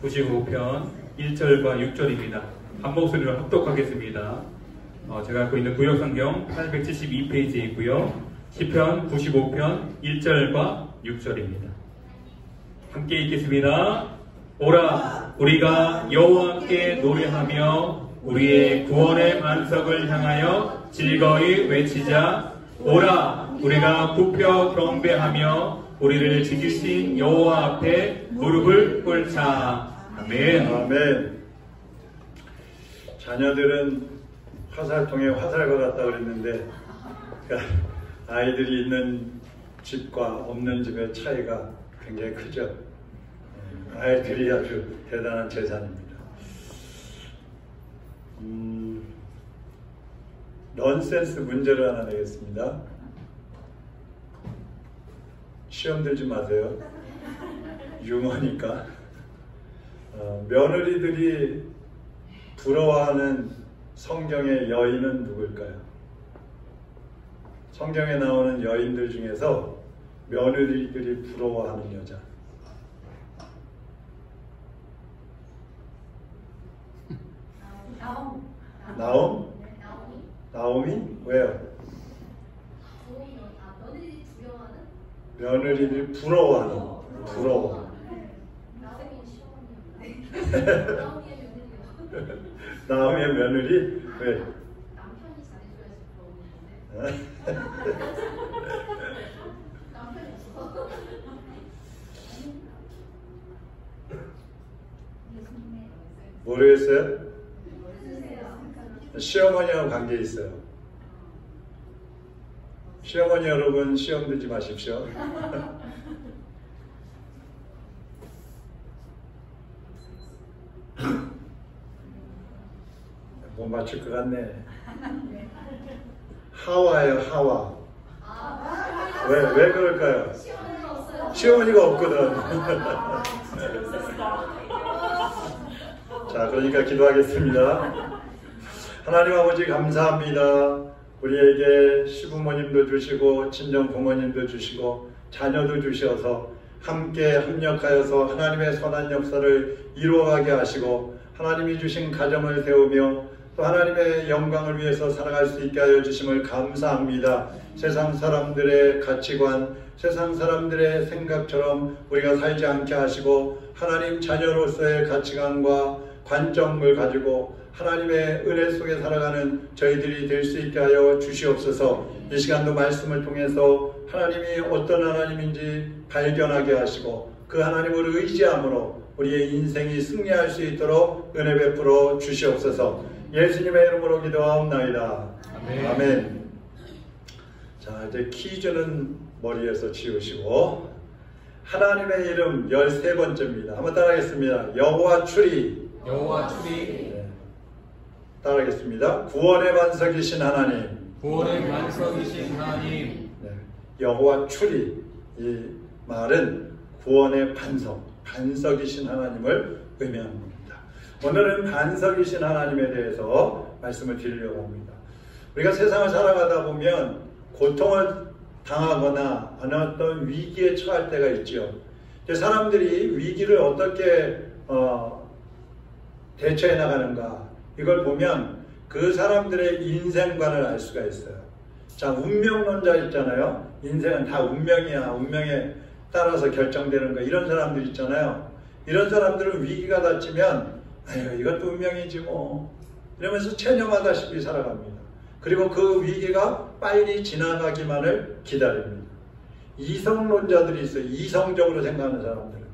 95편 1절과 6절입니다. 한 목소리로 합독하겠습니다. 제가 갖고 있는 구역성경 872페이지에 있고요. 시편 95편 1절과 6절입니다. 함께 읽겠습니다. 오라, 우리가 여호와께 노래하며 우리의 구원의 반석을 향하여 즐거이 외치자. 오라, 우리가 굽혀 경배하며 우리를 지키신 여호와 앞에 무릎을 꿇자. 아멘. 아멘. 자녀들은 화살통에 화살과 같다 그랬는데, 아이들이 있는 집과 없는 집의 차이가 굉장히 크죠. 아이들이 아주 대단한 재산입니다. 넌센스 문제를 하나 내겠습니다. 시험 들지 마세요. 유머니까. 며느리들이 부러워하는 성경의 여인은 누굴까요? 성경에 나오는 여인들 중에서 며느리들이 부러워하는 여자. 나옴? 나오미? 왜요? 며느리들이 부러워하는. 부러워. 나오미의 며느리? 왜? 남편이 잘해줘야지 부러운데. 남편이 없어. 모르겠어요? 시어머니하고 관계 있어요. 시어머니 여러분, 시험 들지 마십시오. 못 맞출 것 같네. 하와예요, 하와. 왜 그럴까요? 시어머니가 없거든. 자, 그러니까 기도하겠습니다. 하나님 아버지 감사합니다. 우리에게 시부모님도 주시고 친정 부모님도 주시고 자녀도 주셔서 함께 협력하여서 하나님의 선한 역사를 이루어가게 하시고 하나님이 주신 가정을 세우며 또 하나님의 영광을 위해서 살아갈 수 있게 하여 주심을 감사합니다. 세상 사람들의 가치관, 세상 사람들의 생각처럼 우리가 살지 않게 하시고 하나님 자녀로서의 가치관과 관점을 가지고 하나님의 은혜 속에 살아가는 저희들이 될 수 있게 하여 주시옵소서. 이 시간도 말씀을 통해서 하나님이 어떤 하나님인지 발견하게 하시고 그 하나님을 의지함으로 우리의 인생이 승리할 수 있도록 은혜 베풀어 주시옵소서. 예수님의 이름으로 기도하옵나이다. 아멘. 아멘. 자, 이제 퀴즈는 머리에서 지우시고 하나님의 이름 13번째입니다. 한번 따라하겠습니다. 여호와 추리. 여호와 추리. 네. 따라하겠습니다. 구원의 반석이신 하나님. 구원의 반석이신 하나님. 네. 여호와 추리. 이 말은 구원의 반석, 반석이신 하나님을 의미합니다. 오늘은 반석이신 하나님에 대해서 말씀을 드리려고 합니다. 우리가 세상을 살아가다 보면 고통을 당하거나 어떤 위기에 처할 때가 있죠. 사람들이 위기를 어떻게 대처해 나가는가, 이걸 보면 그 사람들의 인생관을 알 수가 있어요. 자, 운명론자 있잖아요. 인생은 다 운명이야, 운명에 따라서 결정되는 거, 이런 사람들 있잖아요. 이런 사람들은 위기가 닥치면 아유, 이것도 운명이지 뭐 이러면서 체념하다시피 살아갑니다. 그리고 그 위기가 빨리 지나가기만을 기다립니다. 이성론자들이 있어요. 이성적으로 생각하는 사람들은.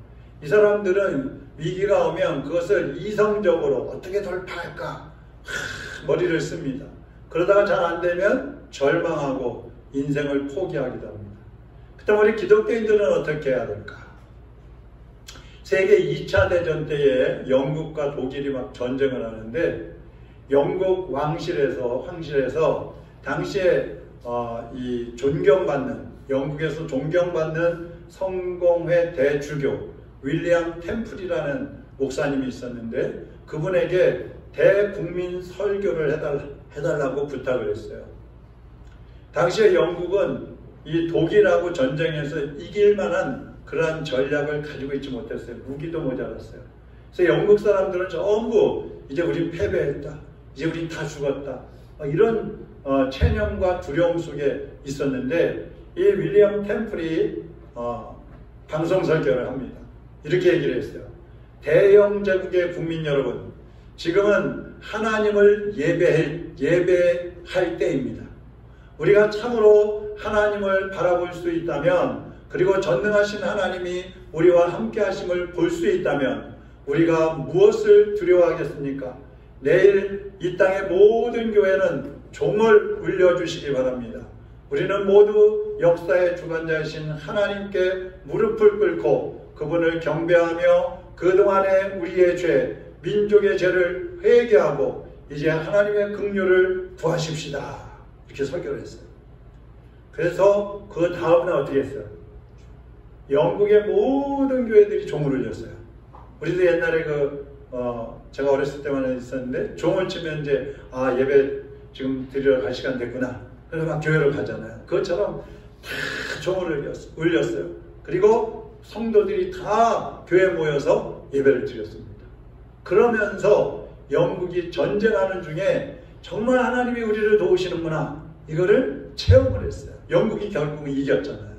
이 사람들은 위기가 오면 그것을 이성적으로 어떻게 돌파할까 머리를 씁니다. 그러다가 잘 안 되면 절망하고 인생을 포기하기도 합니다. 그다음 우리 기독교인들은 어떻게 해야 될까? 세계 2차 대전 때에 영국과 독일이 막 전쟁을 하는데 영국 황실에서 당시에 이 존경받는, 영국에서 존경받는 성공회 대주교 윌리엄 템플이라는 목사님이 있었는데 그분에게 대국민 설교를 해달라고 부탁을 했어요. 당시에 영국은 이 독일하고 전쟁에서 이길 만한 그러한 전략을 가지고 있지 못했어요. 무기도 모자랐어요. 그래서 영국 사람들은 전부 이제 우리 패배했다, 이제 우리 다 죽었다, 이런 체념과 두려움 속에 있었는데, 이 윌리엄 템플이 방송 설교를 합니다. 이렇게 얘기를 했어요. 대영 제국의 국민 여러분, 지금은 하나님을 예배할 때입니다. 우리가 참으로 하나님을 바라볼 수 있다면, 그리고 전능하신 하나님이 우리와 함께 하심을 볼 수 있다면 우리가 무엇을 두려워하겠습니까? 내일 이 땅의 모든 교회는 종을 울려주시기 바랍니다. 우리는 모두 역사의 주관자이신 하나님께 무릎을 꿇고 그분을 경배하며 그동안의 우리의 죄, 민족의 죄를 회개하고 이제 하나님의 긍휼을 구하십시다. 이렇게 설교를 했어요. 그래서 그 다음에 어떻게 했어요? 영국의 모든 교회들이 종을 울렸어요. 우리도 옛날에 제가 어렸을 때만 있었는데, 종을 치면 이제 예배 지금 드리러 갈 시간 됐구나, 그래서 막 교회를 가잖아요. 그것처럼 다 종을 울렸어요. 그리고 성도들이 다 교회에 모여서 예배를 드렸습니다. 그러면서 영국이 전쟁하는 중에 정말 하나님이 우리를 도우시는구나, 이거를 체험을 했어요. 영국이 결국 이겼잖아요.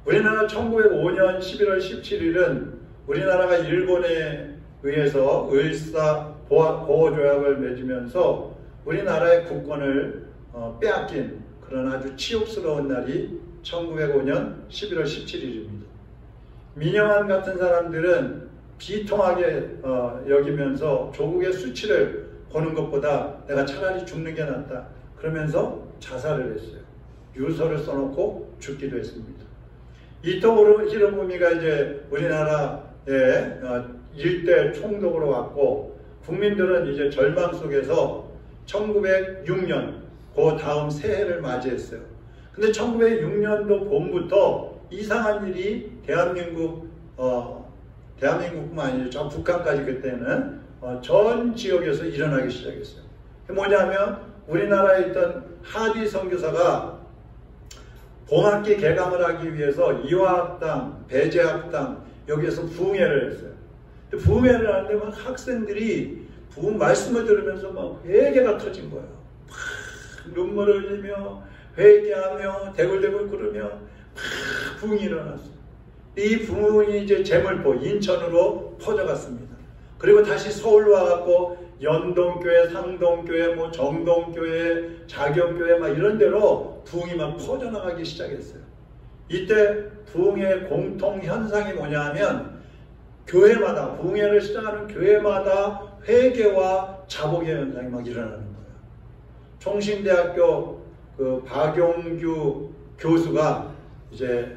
우리나라 1905년 11월 17일은 우리나라가 일본에 의해서 을사 보호조약을 맺으면서 우리나라의 국권을 빼앗긴 그런 아주 치욕스러운 날이 1905년 11월 17일입니다. 민영환 같은 사람들은 비통하게 여기면서 조국의 수치를 보는 것보다 내가 차라리 죽는 게 낫다, 그러면서 자살을 했어요. 유서를 써놓고 죽기도 했습니다. 이토 히로부미가 이제 우리나라에 일대 총독으로 왔고, 국민들은 이제 절망 속에서 1906년 그 다음 새해를 맞이했어요. 근데 1906년도 봄부터 이상한 일이 대한민국뿐만 아니라 저 북한까지 그때는 전 지역에서 일어나기 시작했어요. 뭐냐면 우리나라에 있던 하디 선교사가 봄학기 개강을 하기 위해서 이화학당, 배제학당 여기에서 부흥회를 했어요. 근데 부흥회를 하는데 막 학생들이 부흥 말씀을 들으면서 막 회개가 터진 거예요. 막 눈물을 흘리며 회개하며 대굴대굴 굴으며 막 부흥이 일어났어요. 이 부흥이 이제 제물포 인천으로 퍼져갔습니다. 그리고 다시 서울로 와갖고 연동교회, 상동교회, 정동교회, 자경교회 막 이런 데로 부흥이 막 퍼져나가기 시작했어요. 이때 부흥의 공통 현상이 뭐냐 하면 교회마다, 부흥회를 시작하는 교회마다 회개와 자복의 현상이 막 일어나는 거예요. 총신대학교 박용규 교수가 이제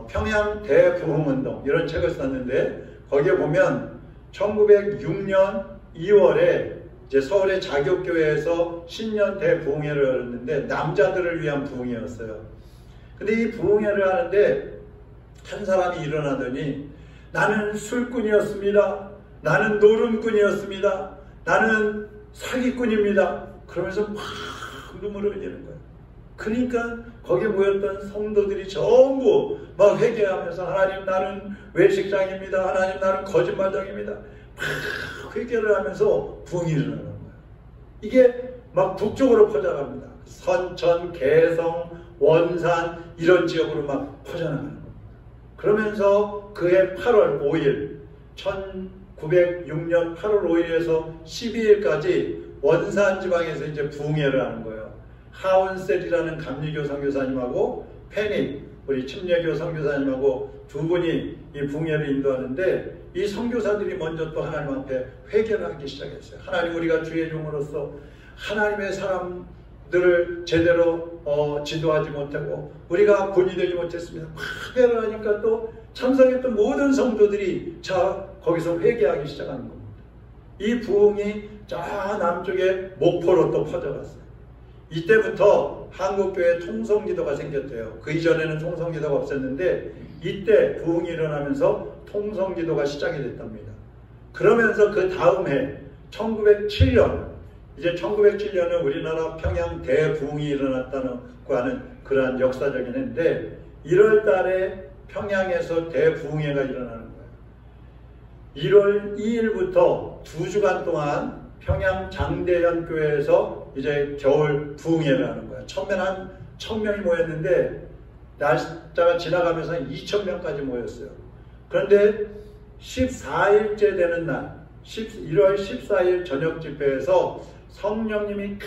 평양 대부흥운동 이런 책을 썼는데, 거기에 보면 1906년 2월에 이제 서울의 자격교회에서 신년 대부흥회를 열었는데 남자들을 위한 부흥회였어요. 근데 이 부흥회를 하는데 한 사람이 일어나더니 나는 술꾼이었습니다. 나는 노름꾼이었습니다. 나는 사기꾼입니다. 그러면서 막 눈물을 흘리는 거예요. 그러니까 거기에 모였던 성도들이 전부 막 회개하면서 하나님 나는 외식장입니다. 하나님 나는 거짓말장입니다. 막 회개를 하면서 부흥이 일어나는 거예요. 이게 막 북쪽으로 퍼져갑니다. 선천, 개성, 원산 이런 지역으로 막 퍼져나가는 겁니다. 그러면서 그해 8월 5일 1906년 8월 5일에서 12일까지 원산 지방에서 이제 부흥회를 하는 거예요. 하운셀이라는 감리교 선교사님하고 페닉 우리 침례교 선교사님하고 두 분이 이 부흥회를 인도하는데, 이 선교사들이 먼저 또 하나님 앞에 회개를 하기 시작했어요. 하나님, 우리가 주의 종으로서 하나님의 사람들을 제대로 지도하지 못하고 우리가 본이 되지 못했습니다. 회개를 하니까 또 참석했던 모든 성도들이 거기서 회개하기 시작하는 겁니다. 이 부흥이 저 남쪽에 목포로 또 퍼져갔어요. 이때부터 한국교회 통성기도가 생겼대요. 그 이전에는 통성기도가 없었는데 이때 부흥이 일어나면서 통성기도가 시작이 됐답니다. 그러면서 그 다음 해 1907년, 이제 1907년은 우리나라 평양 대부흥이 일어났다고 하는 그러한 역사적인 해인데 1월 달에 평양에서 대부흥회가 일어나는 거예요. 1월 2일부터 2주간 동안 평양 장대현 교회에서 이제 겨울 부흥회를 하는 거야. 처음엔 한 1000명이 모였는데 날짜가 지나가면서 2000명까지 모였어요. 그런데 14일째 되는 날 1월 14일 저녁 집회에서 성령님이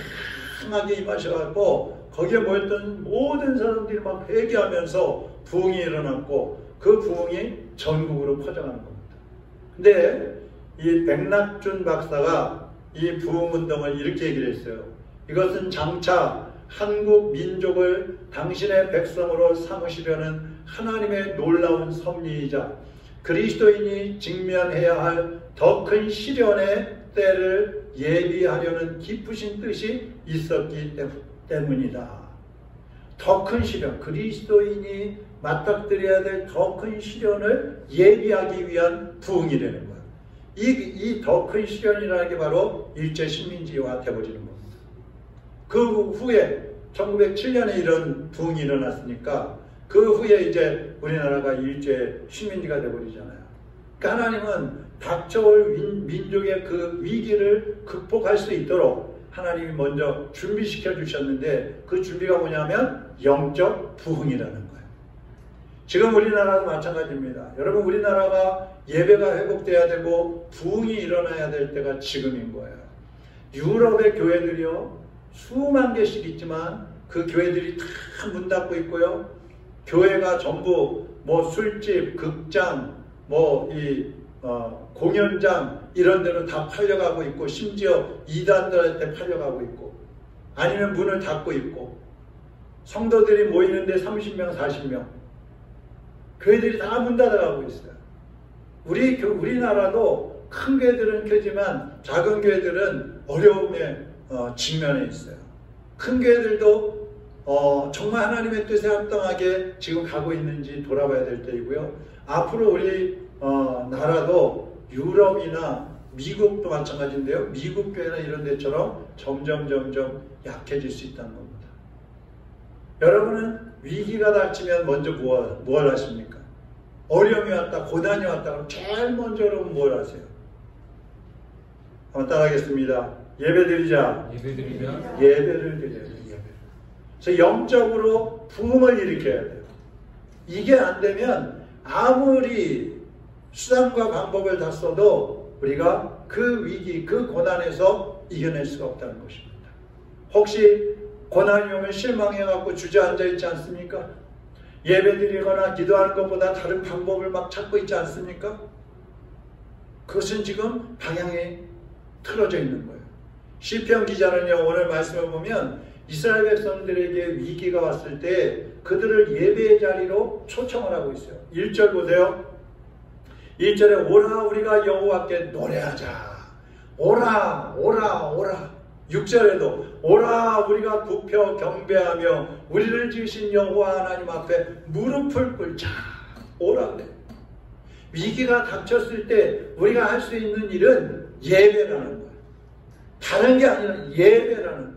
강하게 임하셔가지고 거기에 모였던 모든 사람들이 막 회개하면서 부흥이 일어났고 그 부흥이 전국으로 퍼져가는 겁니다. 근데 이 백낙준 박사가 이 부흥운동을 이렇게 얘기를 했어요. 이것은 장차 한국 민족을 당신의 백성으로 삼으시려는 하나님의 놀라운 섭리이자 그리스도인이 직면해야 할 더 큰 시련의 때를 예비하려는 깊으신 뜻이 있었기 때문이다. 더 큰 시련, 그리스도인이 맞닥뜨려야 될 더 큰 시련을 예비하기 위한 부흥이라는 거예요. 이 더 큰 시련이라는 게 바로 일제 식민지화 돼버리는 겁니다. 그 후에 1907년에 이런 부흥이 일어났으니까 그 후에 이제 우리나라가 일제 식민지가 돼버리잖아요. 그러니까 하나님은 닥쳐올 민족의 그 위기를 극복할 수 있도록 하나님이 먼저 준비시켜 주셨는데 그 준비가 뭐냐면 영적 부흥이라는 거예요. 지금 우리나라도 마찬가지입니다. 여러분 우리나라가 예배가 회복돼야 되고 부흥이 일어나야 될 때가 지금인 거예요. 유럽의 교회들이요 수만 개씩 있지만 그 교회들이 다 문 닫고 있고요. 교회가 전부 뭐 술집, 극장, 뭐 공연장 이런 데로 다 팔려가고 있고 심지어 이단들한테 팔려가고 있고 아니면 문을 닫고 있고 성도들이 모이는데 30명, 40명 교회들이 다 문 닫아가고 있어요. 우리나라도 큰 교회들은 켜지만 작은 교회들은 어려움에 직면해 있어요. 큰 교회들도 정말 하나님의 뜻에 합당하게 지금 가고 있는지 돌아봐야 될 때이고요. 앞으로 우리 나라도 유럽이나 미국도 마찬가지인데요. 미국 교회나 이런 데처럼 점점 약해질 수 있다는 겁니다. 여러분은 위기가 닥치면 먼저 뭘 하십니까? 어려움이 왔다, 고난이 왔다 그럼 제일 먼저 여러분 뭘 하세요? 한번 따라하겠습니다. 예배드리자. 예배를 드려야 돼요. 그래서 영적으로 부흥을 일으켜야 돼요. 이게 안 되면 아무리 수단과 방법을 다 써도 우리가 그 위기, 그 고난에서 이겨낼 수가 없다는 것입니다. 혹시 고난이 오면 실망해갖고 주저앉아 있지 않습니까? 예배드리거나 기도하는 것보다 다른 방법을 막 찾고 있지 않습니까? 그것은 지금 방향이 틀어져 있는 거예요. 시편 기자는요 오늘 말씀을 보면 이스라엘 백성들에게 위기가 왔을 때 그들을 예배의 자리로 초청을 하고 있어요. 1절 보세요. 1절에 오라 우리가 여호와께 노래하자. 오라 오라 오라. 6절에도 오라 우리가 굽혀 경배하며 우리를 지으신 여호와 하나님 앞에 무릎을 꿇자. 오라 그래. 위기가 닥쳤을 때 우리가 할 수 있는 일은 예배라는 거예요. 다른 게 아니라 예배라는 거예요.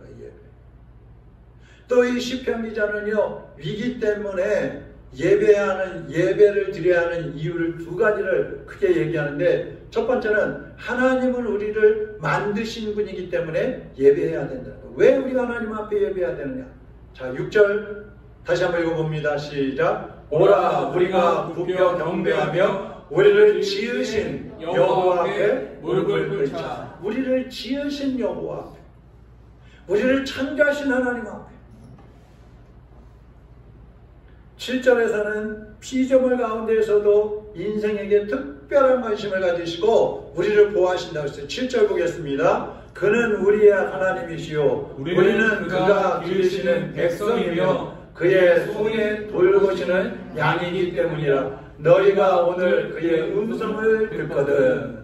또 이 시편 기자는요 위기 때문에 예배를 드려야 하는 이유를 두 가지를 크게 얘기하는데 첫 번째는 하나님은 우리를 만드신 분이기 때문에 예배해야 된다는 거예요. 왜 우리가 하나님 앞에 예배해야 되느냐? 자 6절 다시 한번 읽어봅니다. 시작. 오라 우리가 굽혀 경배하며 우리를 지으신 여호와 앞에 무릎을 꿇자. 우리를 지으신 여호와 앞에 우리를 창조하신 하나님 앞에 7절에서는 피조물 가운데에서도 인생에게 특별한 관심을 가지시고 우리를 보호하신다고 했어요. 7절 보겠습니다. 그는 우리의 하나님이시요 우리는 그가 기르시는 백성이며 그의 손에 돌보시는 양이기 때문이라. 너희가 오늘 그의 음성을 듣거든.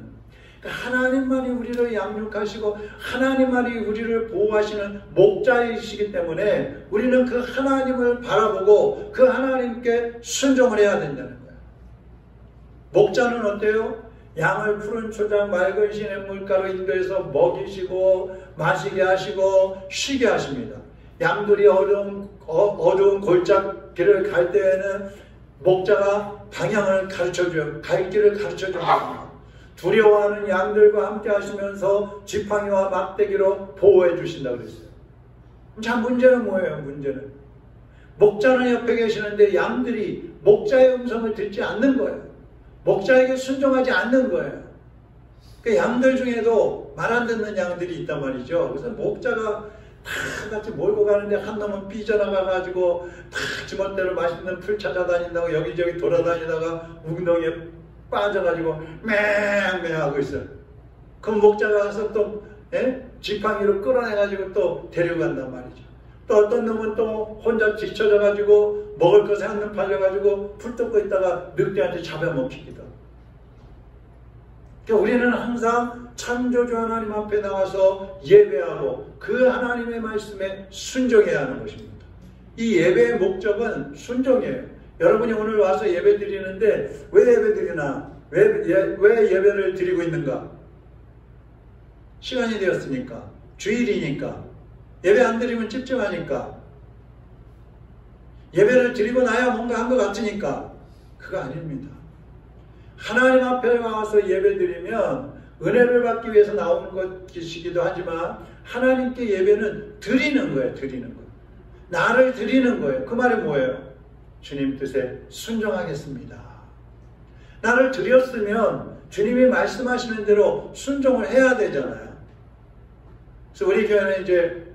하나님만이 우리를 양육하시고 하나님만이 우리를 보호하시는 목자이시기 때문에 우리는 그 하나님을 바라보고 그 하나님께 순종을 해야 된다는 거예요. 목자는 어때요? 양을 푸른 초장 맑은 시냇물가로 인도해서 먹이시고 마시게 하시고 쉬게 하십니다. 양들이 어두운 골짜기를 갈 때에는 목자가 방향을 가르쳐줘요. 갈 길을 가르쳐줍니다. 두려워하는 양들과 함께 하시면서 지팡이와 막대기로 보호해 주신다고 그랬어요. 자, 문제는 뭐예요? 문제는 목자는 옆에 계시는데 양들이 목자의 음성을 듣지 않는 거예요. 목자에게 순종하지 않는 거예요. 그 양들 중에도 말 안 듣는 양들이 있단 말이죠. 그래서 목자가 다 같이 몰고 가는데 한 놈은 삐져나가가지고 다 지멋대로 맛있는 풀 찾아다닌다고 여기저기 돌아다니다가 웅덩이에 빠져가지고 맹맹하고 있어요. 그럼 목자가 가서 또 지팡이로 끌어내가지고 또 데려간단 말이죠. 또 어떤 놈은 또 혼자 지쳐져가지고 먹을 것에 한눈 팔려가지고 풀 뜯고 있다가 늑대한테 잡아먹히기도 하고. 그러니까 우리는 항상 창조주 하나님 앞에 나와서 예배하고 그 하나님의 말씀에 순종해야 하는 것입니다. 이 예배의 목적은 순종이에요. 여러분이 오늘 와서 예배 드리는데 왜 예배 드리나? 왜 예배를 드리고 있는가? 시간이 되었으니까, 주일이니까, 예배 안 드리면 찝찝하니까, 예배를 드리고 나야 뭔가 한 것 같으니까. 그거 아닙니다. 하나님 앞에 나와서 예배 드리면 은혜를 받기 위해서 나오는 것이기도 하지만 하나님께 예배는 드리는 거예요. 드리는 거예요. 나를 드리는 거예요. 그 말이 뭐예요? 주님 뜻에 순종하겠습니다. 나를 드렸으면 주님이 말씀하시는 대로 순종을 해야 되잖아요. 그래서 우리 교회는 이제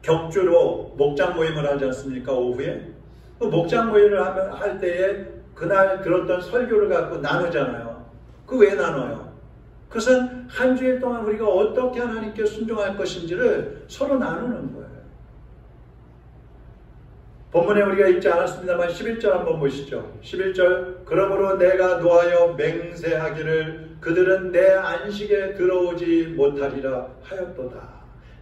격주로 목장 모임을 하지 않습니까? 오후에. 그 목장 모임을 할 때에 그날 들었던 설교를 갖고 나누잖아요. 그 왜 나눠요? 그것은 한 주일 동안 우리가 어떻게 하나님께 순종할 것인지를 서로 나누는 거예요. 본문에 우리가 읽지 않았습니다만 11절 한번 보시죠. 11절 그러므로 내가 노하여 맹세하기를 그들은 내 안식에 들어오지 못하리라 하였도다.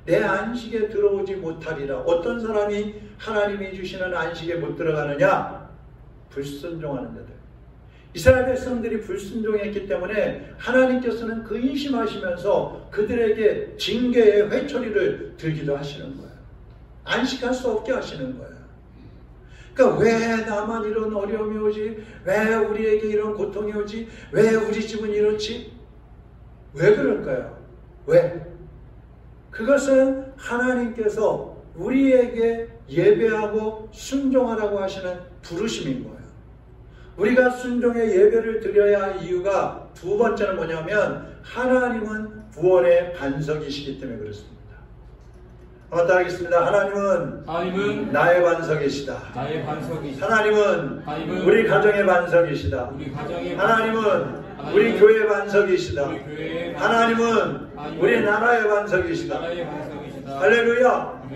내 안식에 들어오지 못하리라. 어떤 사람이 하나님이 주시는 안식에 못 들어가느냐? 불순종하는 자들. 이스라엘 백성들이 불순종했기 때문에 하나님께서는 근심하시면서 그들에게 징계의 회초리를 들기도 하시는 거예요. 안식할 수 없게 하시는 거예요. 그러니까 왜 나만 이런 어려움이 오지? 왜 우리에게 이런 고통이 오지? 왜 우리 집은 이렇지? 왜 그럴까요? 왜? 그것은 하나님께서 우리에게 예배하고 순종하라고 하시는 부르심인 거예요. 우리가 순종의 예배를 드려야 할 이유가 두 번째는 뭐냐면 하나님은 구원의 반석이시기 때문에 그렇습니다. 한번 따라하겠습니다. 하나님은 나의 반석이시다. 나의 반석이시다. 하나님은 우리 가정의 반석이시다. 하나님은 우리 교회의 반석이시다. 하나님은 우리 나라의 반석이시다. 할렐루야.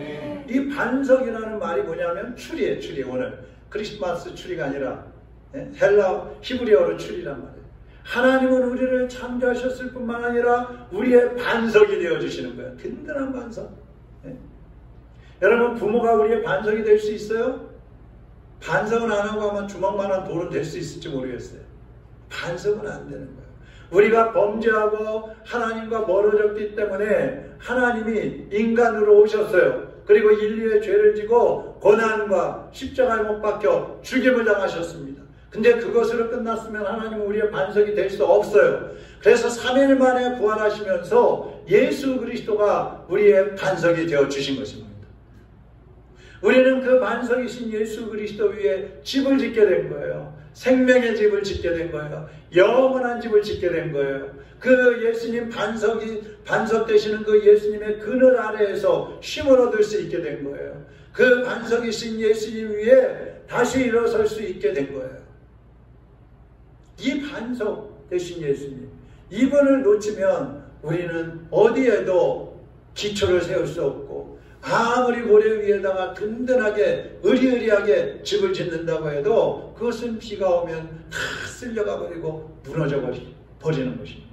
이 반석이라는 말이 뭐냐면 추리예요. 추리. 오늘 크리스마스 추리가 아니라 헬라 히브리어로 추리란 말이에요. 하나님은 우리를 창조하셨을 뿐만 아니라 우리의 반석이 되어주시는 거예요. 든든한 반석. 여러분 부모가 우리의 반석이 될 수 있어요? 반석은 안 하고 하면 주먹만한 돌은 될 수 있을지 모르겠어요. 반석은 안 되는 거예요. 우리가 범죄하고 하나님과 멀어졌기 때문에 하나님이 인간으로 오셨어요. 그리고 인류의 죄를 지고 고난과 십자가에 못 박혀 죽임을 당하셨습니다. 근데 그것으로 끝났으면 하나님은 우리의 반석이 될 수 없어요. 그래서 3일 만에 부활하시면서 예수 그리스도가 우리의 반석이 되어 주신 것입니다. 우리는 그 반석이신 예수 그리스도 위에 집을 짓게 된 거예요. 생명의 집을 짓게 된 거예요. 영원한 집을 짓게 된 거예요. 그 예수님 반석 되시는 그 예수님의 그늘 아래에서 쉼을 얻을 수 있게 된 거예요. 그 반석이신 예수님 위에 다시 일어설 수 있게 된 거예요. 이 반석 되신 예수님, 이분을 놓치면 우리는 어디에도 기초를 세울 수 없고 아무리 모래 위에다가 든든하게 으리으리하게 집을 짓는다고 해도 그것은 비가 오면 다 쓸려가 버리고 무너져 버리는 것입니다.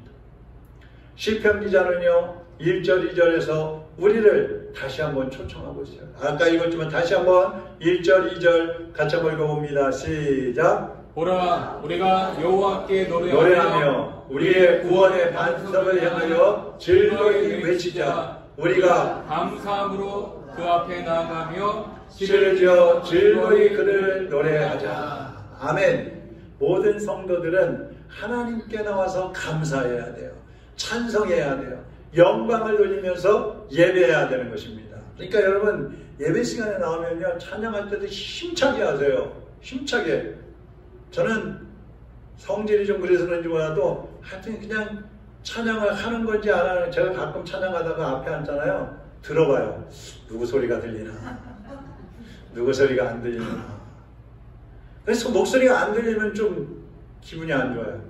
시편 기자는요 1절 2절에서 우리를 다시 한번 초청하고 있어요. 아까 읽었지만 다시 한번 1절 2절 같이 한번 읽어봅니다. 시작. 보라 우리가 여호와께 노래하며 우리의 구원의 반석을 향하여 즐거이 외치자. 우리가 감사함으로 그 앞에 나아가며 시를 지어 즐거이 그를 노래하자. 아멘. 모든 성도들은 하나님께 나와서 감사해야 돼요. 찬송해야 돼요. 영광을 돌리면서 예배해야 되는 것입니다. 그러니까 여러분 예배 시간에 나오면요 찬양할 때도 힘차게 하세요. 힘차게. 저는 성질이 좀 그래서 그런지 몰라도 하여튼 그냥 찬양을 하는 건지 안 하는, 제가 가끔 찬양하다가 앞에 앉잖아요. 들어봐요. 누구 소리가 들리나, 누구 소리가 안 들리나. 그래서 목소리가 안 들리면 좀 기분이 안 좋아요.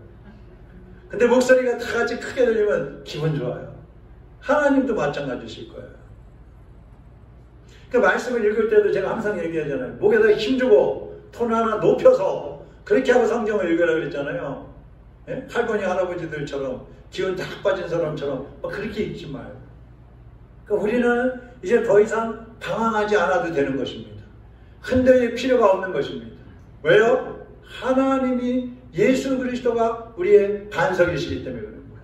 근데 목소리가 다 같이 크게 들리면 기분 좋아요. 하나님도 마찬가지실 거예요. 그 말씀을 읽을 때도 제가 항상 얘기하잖아요. 목에다 힘주고 톤 하나 높여서 그렇게 하고 성경을 읽으라고 그랬잖아요. 예? 할머니 할아버지들처럼 기운 다 빠진 사람처럼 그렇게 읽지 마요. 그러니까 우리는 이제 더 이상 방황하지 않아도 되는 것입니다. 흔들릴 필요가 없는 것입니다. 왜요? 하나님이 예수 그리스도가 우리의 반석이시기 때문에 그런 거예요.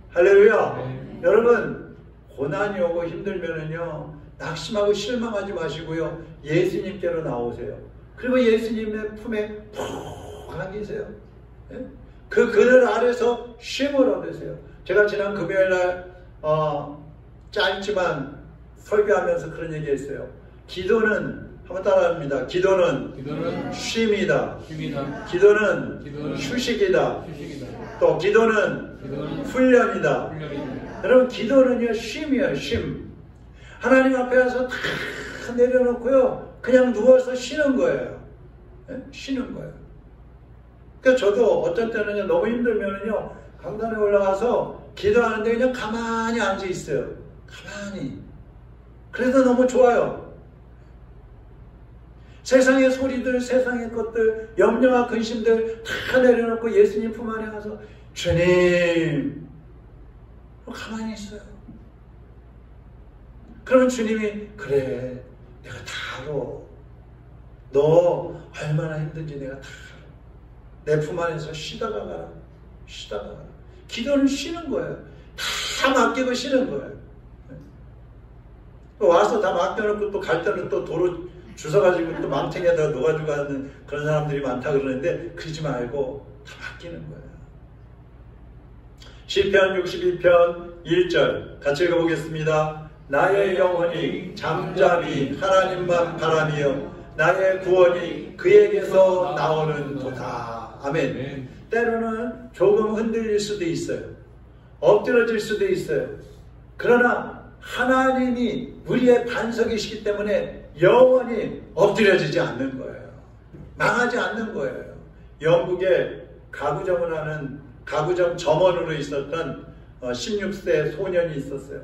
할렐루야. 네. 여러분 고난이 오고 힘들면은요 낙심하고 실망하지 마시고요 예수님께로 나오세요. 그리고 예수님의 품에 푹 안기세요. 예? 그 그늘 아래서 쉼을 얻으세요. 제가 지난 금요일날 짧지만 설교하면서 그런 얘기했어요. 기도는 한번 따라합니다. 기도는 쉼이다. 기도는 휴식이다. 또 기도는 훈련이다. 여러분 기도는요 쉼이에요. 쉼. 하나님 앞에 와서 다 내려놓고요 그냥 누워서 쉬는 거예요. 네? 쉬는 거예요. 그러니까 저도 어떤 때는요 너무 힘들면은요 강단에 올라가서 기도하는데 그냥 가만히 앉아 있어요. 가만히. 그래도 너무 좋아요. 세상의 소리들, 세상의 것들, 염려와 근심들 다 내려놓고 예수님 품 안에 가서 주님 가만히 있어요. 그러면 주님이 그래 내가 다 알아. 너 얼마나 힘든지 내가 다 알아. 내 품 안에서 쉬다가 가라. 쉬다가 가라. 기도는 쉬는 거예요. 다 맡기고 쉬는 거예요. 와서 다 맡겨놓고 또 갈 때는 또 도로 주워가지고 또 망탱이에다가 녹아주고 가는 그런 사람들이 많다 그러는데 그러지 말고 다 맡기는 거예요. 시편 62편 1절 같이 읽어보겠습니다. 나의 영혼이 잠잠히 하나님만 바라며 나의 구원이 그에게서 나오는 도다. 아멘. 때로는 조금 흔들릴 수도 있어요. 엎드러질 수도 있어요. 그러나 하나님이 우리의 반석이시기 때문에 영원히 엎드려지지 않는 거예요. 망하지 않는 거예요. 영국에 가구점을 하는 가구점 점원으로 있었던 16세 소년이 있었어요.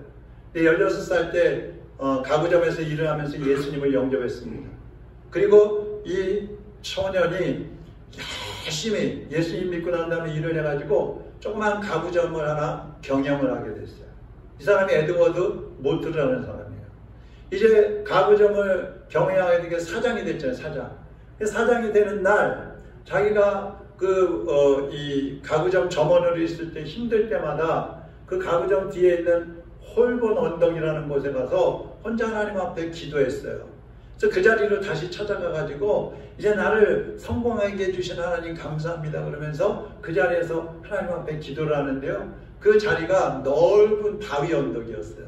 16살 때 가구점에서 일을 하면서 예수님을 영접했습니다. 그리고 이 소년이 열심히 예수님 믿고 난 다음에 일을 해가지고 조그만 가구점을 하나 경영을 하게 됐어요. 이 사람이 에드워드 모트라는 사람이에요. 이제 가구점을 경영하게 되게 사장이 됐잖아요. 사장이 되는 날 자기가 이 가구점 점원으로 있을 때 힘들 때마다 그 가구점 뒤에 있는 홀본 언덕이라는 곳에 가서 혼자 하나님 앞에 기도했어요. 그래서 그 자리로 다시 찾아가가지고 이제 나를 성공하게 해주신 하나님 감사합니다 그러면서 그 자리에서 하나님 앞에 기도를 하는데요. 그 자리가 넓은 바위 언덕이었어요.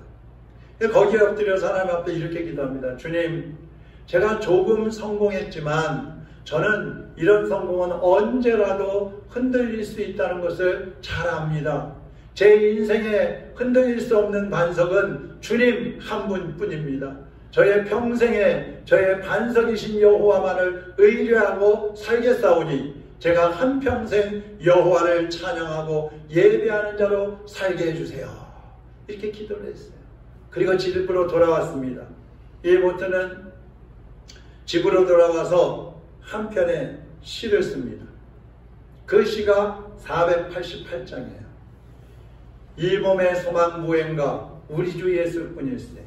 거기에 엎드려서 하나님 앞에 이렇게 기도합니다. 주님, 제가 조금 성공했지만 저는 이런 성공은 언제라도 흔들릴 수 있다는 것을 잘 압니다. 제 인생에 흔들릴 수 없는 반석은 주님 한 분뿐입니다. 저의 평생에 저의 반석이신 여호와만을 의뢰하고 살겠사오니 제가 한평생 여호와를 찬양하고 예배하는 자로 살게 해주세요. 이렇게 기도를 했어요. 그리고 집으로 돌아왔습니다. 이 모트는 집으로 돌아와서 한 편의 시를 씁니다. 그 시가 488장이에요. 이 몸의 소망 무행가 우리 주 예수뿐일세.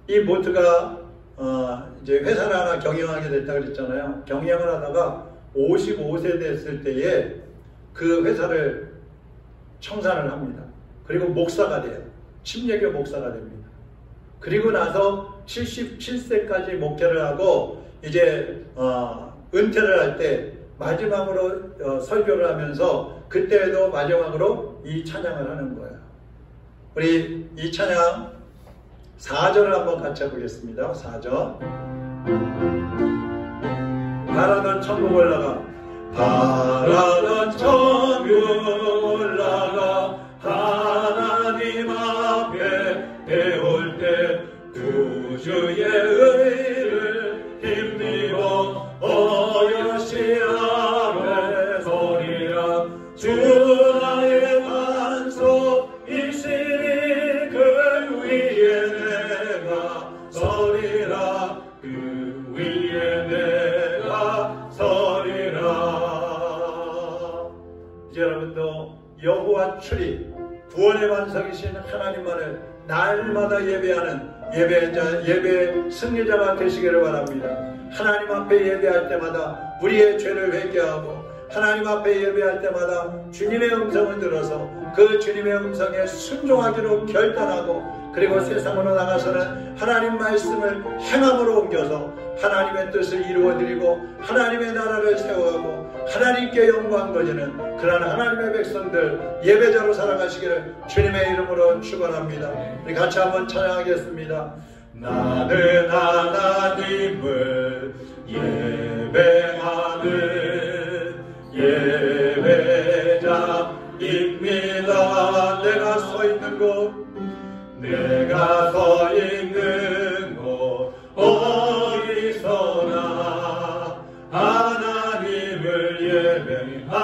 이 모트가 이제 회사를 하나 경영하게 됐다 그랬잖아요. 경영을 하다가 55세 됐을 때에 그 회사를 청산을 합니다. 그리고 목사가 돼요. 침례교 목사가 됩니다. 그리고 나서 77세까지 목회를 하고 이제 은퇴를 할 때 마지막으로 설교를 하면서 그때에도 마지막으로 이 찬양을 하는 거예요. 우리 이 찬양 4절을 한번 같이 해보겠습니다. 4절. 바라던 천국 올라가, 바라던 천국 올라가 하나님 앞에 배울 때 구주의 의를 힘입어 어여시 앞에 서리라. 주 나의 반석이시니 그 위에 내가 서리라. 그 위에 내가 서리라. 이제 여러분도 여호와 출입 구원의 반석이신 하나님만을 날마다 예배하는 예배 승리자가 되시기를 바랍니다. 하나님 앞에 예배할 때마다 우리의 죄를 회개하고 하나님 앞에 예배할 때마다 주님의 음성을 들어서 그 주님의 음성에 순종하기로 결단하고, 그리고 세상으로 나가서는 하나님 말씀을 행함으로 옮겨서 하나님의 뜻을 이루어드리고 하나님의 나라를 세워가고 하나님께 영광 돌리는 그런 하나님의 백성들 예배자로 살아가시기를 주님의 이름으로 축원합니다. 우리 같이 한번 찬양하겠습니다. 나는 하나님을 예배하는 예배자입니다. 내가 서 있는 곳 어디서나 하나님을 예배합니다.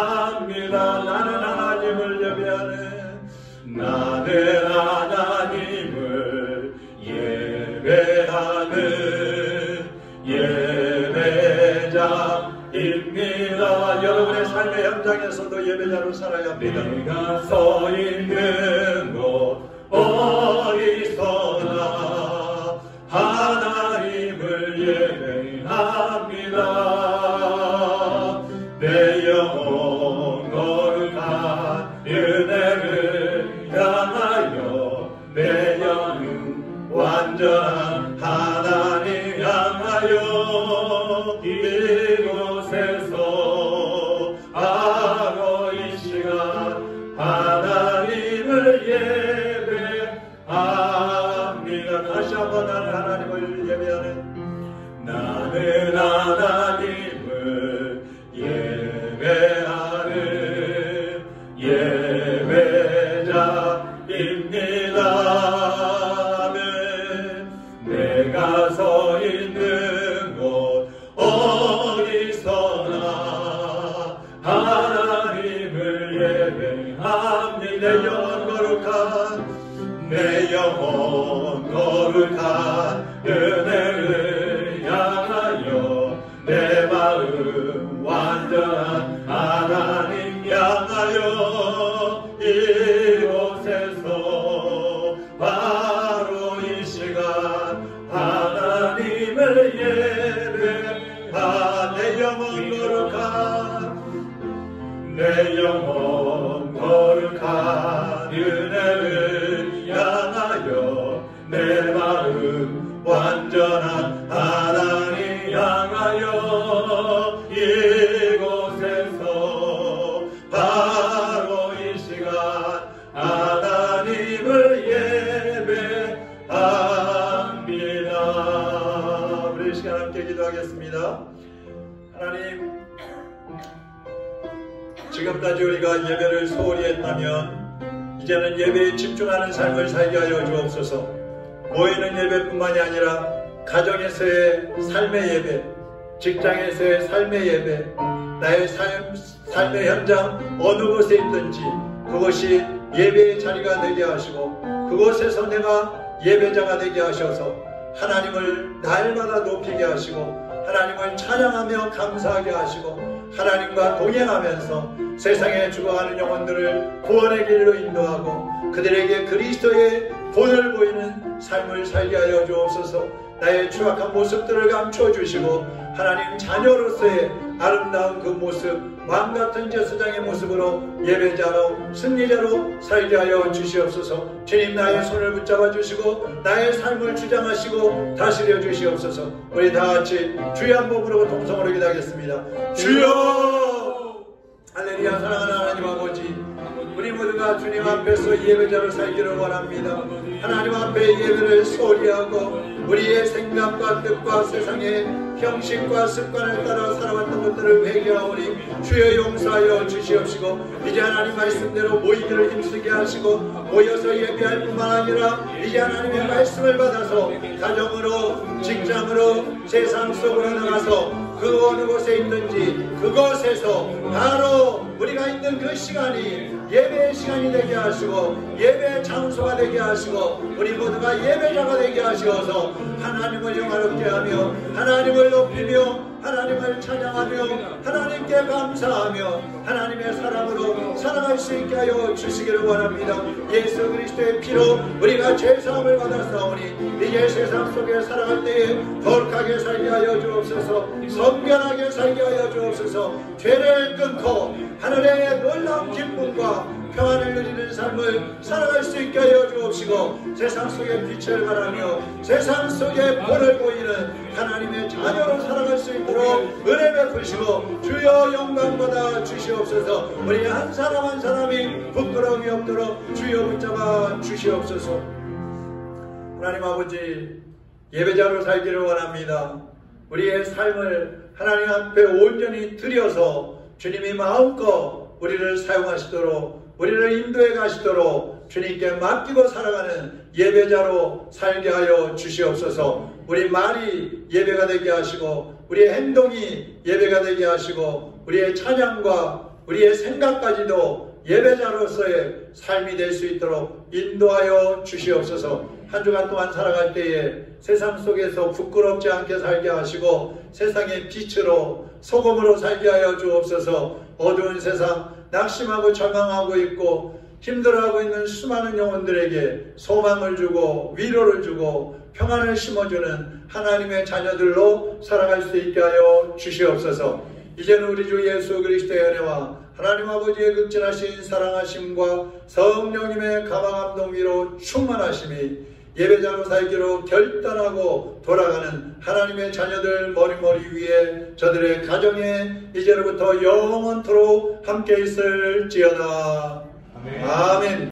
나는 하나님을 예배하는 예배자입니다. 여러분의 삶의 현장에서도 예배자로 살아야 합니다. 내가 서 있는 곳 어디서나 하나님을 예배합니다. 내 영혼 거룩한 은혜를 향하여 내 영혼 완전한 하나님 향하여 이곳에서 바로 이 시간 하나님을 예배합니다. 다시 한번 나는 하나님을 예배하는 나는 하나님을 예배하는 예배자입니다. 내가 서 있는 곳 어디서나 하나님을 예배합니다. 내 영혼 거룩한 은혜를 향하여 내 마음 완전한 하나님 향하여 이곳에서 바로 이 시간 하나님을 예배하. 내 영혼 거룩한 은혜를 향하여 내 마음 완전한 하나님 향하여 이곳에서 바로 이 시간 하나님을 예배합니다. 우리 이 시간 함께 기도하겠습니다. 하나님, 지금까지 우리가 예배를 소홀히 했다면 이제는 예배에 집중하는 삶을 살게 하여 주옵소서. 모이는 예배뿐만이 아니라 가정에서의 삶의 예배, 직장에서의 삶의 예배, 나의 삶의 현장 어느 곳에 있든지 그것이 예배의 자리가 되게 하시고 그곳에서 내가 예배자가 되게 하셔서 하나님을 날마다 높이게 하시고 하나님을 찬양하며 감사하게 하시고 하나님과 동행하면서 세상에 죽어가는 영혼들을 구원의 길로 인도하고 그들에게 그리스도의 본을 보이는 삶을 살게 하여 주옵소서. 나의 추악한 모습들을 감춰주시고 하나님 자녀로서의 아름다운 그 모습, 왕같은 제사장의 모습으로 예배자로 승리자로 살게 하여 주시옵소서. 주님, 나의 손을 붙잡아 주시고 나의 삶을 주장하시고 다스려 주시옵소서. 우리 다같이 주여 한 번 부르고 동성으로 기도하겠습니다. 주여! 할렐루야. 사랑하는 하나님 아버지, 모두가 주님 앞에서 예배자로 살기를 원합니다. 하나님 앞에 예배를 소리하고 우리의 생각과 뜻과 세상의 형식과 습관을 따라 살아왔던 것들을 회개하오니 주여 용서하여 주시옵시고 이제 하나님 말씀대로 모이기를 힘쓰게 하시고 모여서 예배할 뿐만 아니라 이제 하나님의 말씀을 받아서 가정으로 직장으로 세상 속으로 나가서 그 어느 곳에 있든지 그곳에서 바로 우리가 있는 그 시간이 예배의 시간이 되게 하시고 예배의 장소가 되게 하시고 우리 모두가 예배자가 되게 하시어서 하나님을 영화롭게 하며 하나님을 높이며 하나님을 찬양하며 하나님께 감사하며 하나님의 사랑으로 살아갈 수 있게 하여 주시기를 원합니다. 예수 그리스도의 피로 우리가 죄사함을 받았사오니 이제 세상 속에 살아갈 때에 거룩하게 살게 하여 주옵소서. 성결하게 살게 하여 주옵소서. 죄를 끊고 하늘의 놀라운 기쁨과 평안을 누리는 삶을 살아갈 수 있게 하여 주옵시고 세상 속에 빛을 발하며 세상 속에 본을 보이는 하나님의 자녀로 살아갈 수 있도록 은혜 베푸시고 주여 영광 받아 주시옵소서. 우리 한 사람 한 사람이 부끄러움이 없도록 주여 붙잡아 주시옵소서. 하나님 아버지 예배자로 살기를 원합니다. 우리의 삶을 하나님 앞에 온전히 드려서 주님이 마음껏 우리를 사용하시도록 우리를 인도해 가시도록 주님께 맡기고 살아가는 예배자로 살게 하여 주시옵소서. 우리 말이 예배가 되게 하시고 우리의 행동이 예배가 되게 하시고 우리의 찬양과 우리의 생각까지도 예배자로서의 삶이 될 수 있도록 인도하여 주시옵소서. 한 주간 동안 살아갈 때에 세상 속에서 부끄럽지 않게 살게 하시고 세상의 빛으로 소금으로 살게 하여 주옵소서. 어두운 세상 낙심하고 절망하고 있고 힘들어하고 있는 수많은 영혼들에게 소망을 주고 위로를 주고 평안을 심어주는 하나님의 자녀들로 살아갈 수 있게 하여 주시옵소서. 이제는 우리 주 예수 그리스도의 은혜와 하나님 아버지의 극진하신 사랑하심과 성령님의 감화감동 위로 충만하심이 예배자로 살기로 결단하고 돌아가는 하나님의 자녀들 머리머리 위에 저들의 가정에 이제로부터 영원토록 함께 있을지어다. 아멘.